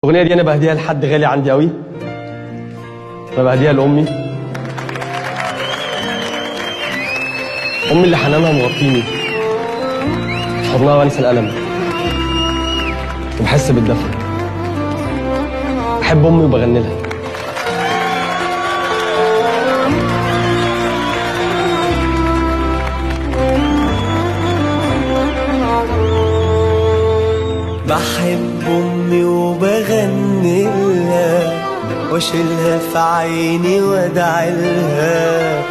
الأغنية دي أنا بهديها لحد غالي عندي قوي. أنا بهديها لأمي. أمي اللي حنانها مغطيني في حضنها وأنسى الألم وبحس بالدفء. بحب أمي وبغني لها. بحب أمي وبغني لها واشيلها في عيني وادعي لها.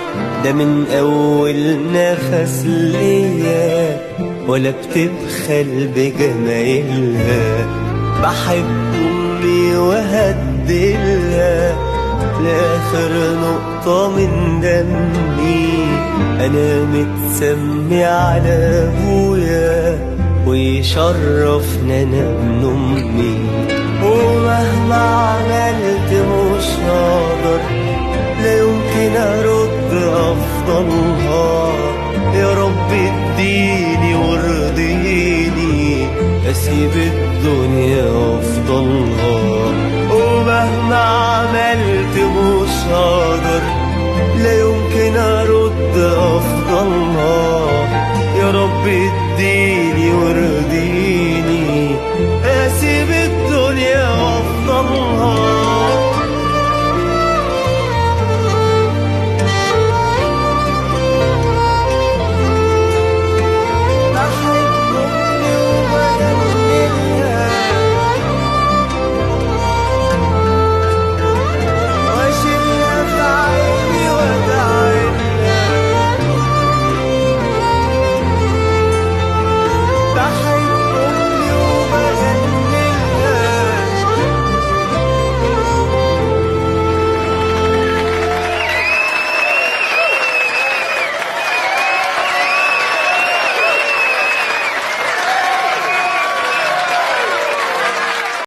ده من أول نفس ليا ولا بتبخل بجمايلها. بحب أمي وهديلها لآخر نقطة من دمي. أنا متسمي على أبويا ويشرفنا أنا ابن أمي. ومهما عملت مش هقدر لا يمكن أرد أفضلها. يا رب اديني وارضيني أسيب الدنيا